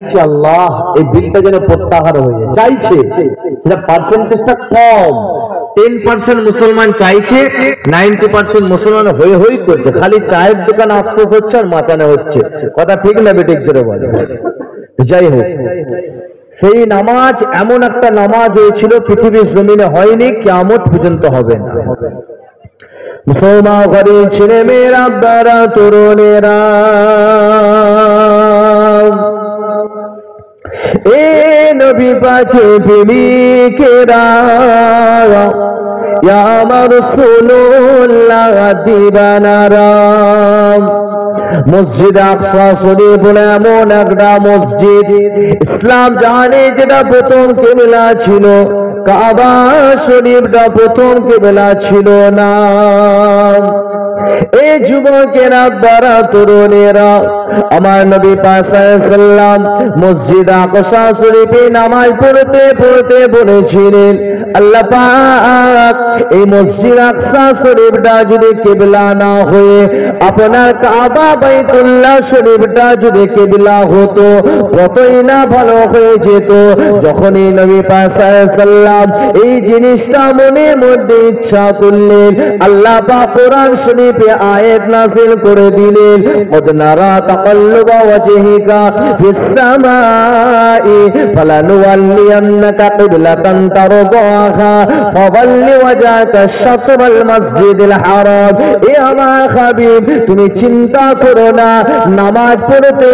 আল্লাহ এই বিলটা যেন প্রত্যাহার হয়ে যায়, চাইছে, সেটা পার্সেন্টেজটা কম। 10% মুসলমান চাইছে, 90% মুসলমান হয়ে হয়ে করছে। খালি চায়ের দোকান আফসোস হচ্ছে আর মাচানে হচ্ছে। কথা ঠিক না বেঠিক জোরে বলে? যাই হোক, সেই নামাজ এমন একটা নামাজ হয়েছিল পৃথিবীর জমিনে হয়নি, কিয়ামত পর্যন্ত হবে না। মুসলমান ঘরের ছেলে মেয়েরা, আব্বারা, তরুণেরা, এ নবী পাকে প্রেমিকেরা, ইয়া রাসূলুল্লাহ দিবানারা, মসজিদ আকসা শরীফ বলে এমন একটা মসজিদ ইসলাম জানে যেটা প্রথম কিবলা ছিল, কাবা শরীফটা প্রথম কিবলা ছিল না। এই যুবকেরা, বারা, তরুণেরা, আমার নবী পাক সাল্লাল্লাহু আলাইহি ওয়াসাল্লাম মসজিদ আকসা শরীফে নামাজ পড়তে পড়তে বলেছিলেন, আল্লাহ পাক এই মসজিদ আকসা শরীফটা যদি কিবলা না হয়ে আপনার কাবা বাইতুল্লাহ শরীফটা যদি কিবলা হতো কতই না ভালো হয়ে যেত। যখনই নবী পাক সাল্লাল্লাহু আলাইহি ওয়াসাল্লাম এই জিনিসটা মনের মধ্যে ইচ্ছা করলেন, আল্লাহ পাক কোরআন শরীফে আয়াত নাযিল করে দিলেন, কদ নারা তাকাল্লুবা ওয়াজহিকা ফিস সামাই ফালানুওয়াল্লিয়ান্নাকা কিবলাতান তারদাহা ফাওয়াল্লি ওয়াজহাকা শাতরাল মাসজিদিল হারাম। এ আমার হাবিব, তুমি চিন্তা করো না, নামাজ পড়তে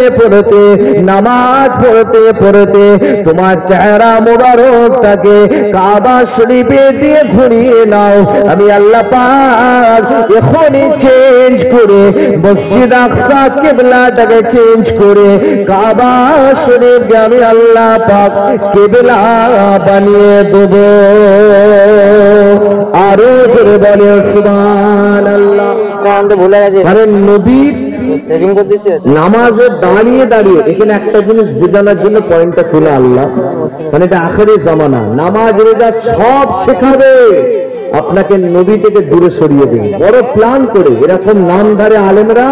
পড়তে তোমার চেহারা মোবারকটাকে কাবা শরীফে দিয়ে ঘুরিয়ে নাও। আমি আল্লাহ পাক এখনই চেঞ্জ করে মসজিদ আকসা কিবলাটাকে চেঞ্জ করে কাবা শরীফকে আমি আল্লাহ পাক কিবলা বানিয়ে দেব। আরো জোরে বলে সুবহানাল্লাহ। ভুলে গেছে, আরে নবীর নামাজে দাঁড়িয়ে দাঁড়িয়ে এখানে একটা জিনিস বোঝানোর জন্য পয়েন্টটা খুলে আল্লাহ, মানে এটা আখেরি জামানা, নামাজ রোজা সব শেখাবে, আপনাকে নবী থেকে দূরে সরিয়ে দেবে। বড় প্ল্যান করে এরকম নামধারে আলেমরা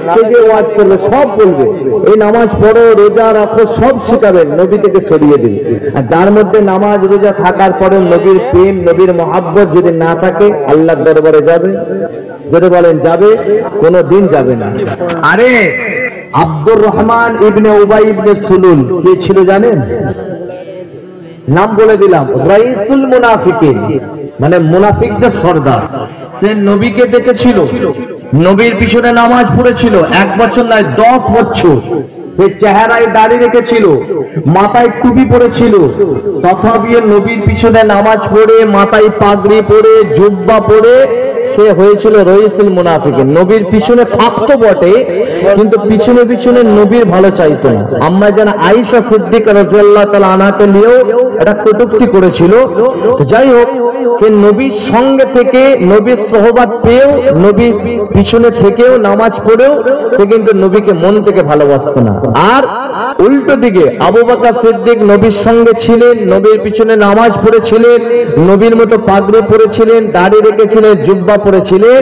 স্টেজে ওয়াজ করবে, সব বলবে এই নামাজ পড়ো, রোজা রাখো, সব শেখাবেন, নবী থেকে সরিয়ে দেবে। আর যার মধ্যে নামাজ রোজা থাকার পরে নবীর প্রেম, নবীর মহাব্বত যদি না থাকে, আল্লাহর দরবারে যাবে? যদি বলেন যাবে? কোনদিন যাবে না। আরে আব্দুর রহমান ইবনে উবাই ইবনে সুলুল কে ছিল জানেন? নাম বলে দিলাম, রাইসুল মুনাফিকিন, মানে মুনাফিকদের সর্দার। সে নবীকে দেখেছিল, নবীর পিছনে নামাজ পড়েছিল 1 বছর নয় 10 বছর। সে চেহারায় দাড়ি রেখেছিল, মাথায় টুপি পরেছিল, তথাপি নবীর পিছনে নামাজ পড়ে, মাথায় পাগড়ি পরে, জুব্বা পরে সে হয়েছিল রাইসুল মুনাফিকিন। নবীর পিছনে থাকতো বটে, কিন্তু পিছনে পিছনে নবীর ভালো চাইতো না। আম্মা জান আয়েশা সিদ্দিকা রাদিয়াল্লাহু তাআলা আনহাকে নিয়েও এটা কটূক্তি করেছিল। তো যাই হোক, সে নবীর সঙ্গে থেকে, নবীর সোহবত পেয়েও, নবীর পিছনে থেকেও, নামাজ পড়েও সে কিন্তু নবীকে মন থেকে ভালোবাসতো না। আর উল্টো দিকে আবু বকর সিদ্দিক নবীর সঙ্গে ছিলেন, নবীর পিছনে নামাজ পড়েছিলেন, নবীর মতো পাগড়ি পরেছিলেন, দাড়ি রেখেছিলেন, জুব্বা পরেছিলেন।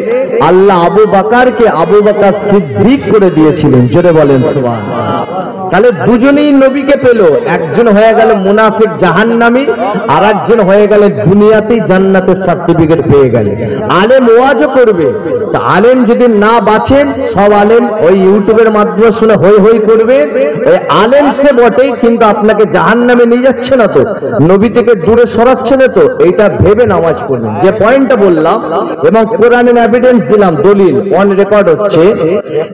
আল্লাহ আবু বকরকে আবু বকর সিদ্দিক করে দিয়েছিলেন। জোরে বলেন সুবহানাল্লাহ। তাহলে দুজনেই নবীকে পেল, একজন হয়ে গেল মুনাফিক জাহান্নামী, আর একজন হয়ে গেল দুনিয়াতেই জান্নাতের সার্টিফিকেট পেয়ে গেল। আলেম ওয়াজও করবে, তা আলেম যদি না বাঁচেন, সব আলেম ওই ইউটিউবের মাধ্যমে শুনে হই হই করবে, ওই আলেম সে বটেই, কিন্তু আপনাকে জাহান্নামে নিয়ে যাচ্ছে না তো, নবী থেকে দূরে সরাচ্ছে না তো, এইটা ভেবে নামাজ পড়বেন। যে পয়েন্টটা বললাম এবং কোরআনের এভিডেন্স দিলাম, দলিল অন রেকর্ড হচ্ছে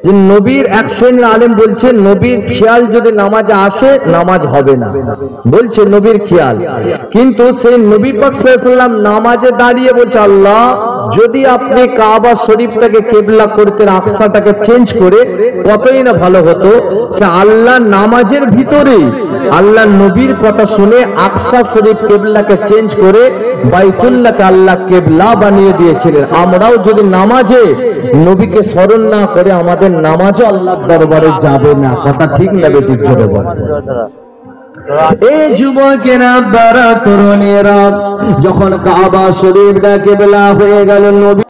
যে নবীর এক শ্রেণীর আলেম বলছে নবীর খেয়াল যদি নামাজে আসে নামাজ হবে না, বলছে নবীর খেয়াল। কিন্তু সেই নবী পাক সাল্লাল্লাহু আলাইহি ওয়াসাল্লাম নামাজে দাঁড়িয়ে বলছে, আল্লাহ যদি আপনি কাবা শরীফটাকে কিবলা করতেন, আকসাটাকে চেঞ্জ করে, কতই না ভালো হতো। সে আল্লাহ নামাজের ভিতরে আল্লাহ নবীর কথা শুনে আকসা শরীফ কিবলাকে চেঞ্জ করে বাইতুল্লাহকে আল্লাহ কিবলা বানিয়ে দিয়েছিলেন। আমরাও যদি নামাজে নবীকে স্মরণ না করে, আমাদের নামাজও আল্লাহর দরবারে যাবে না। কথা ঠিক না বেঠিক? জোরে বল। এই যুবকেরা, বারা, তরুণেরা, যখন কাবা শরীফটা কিবলা হয়ে গেল, নবী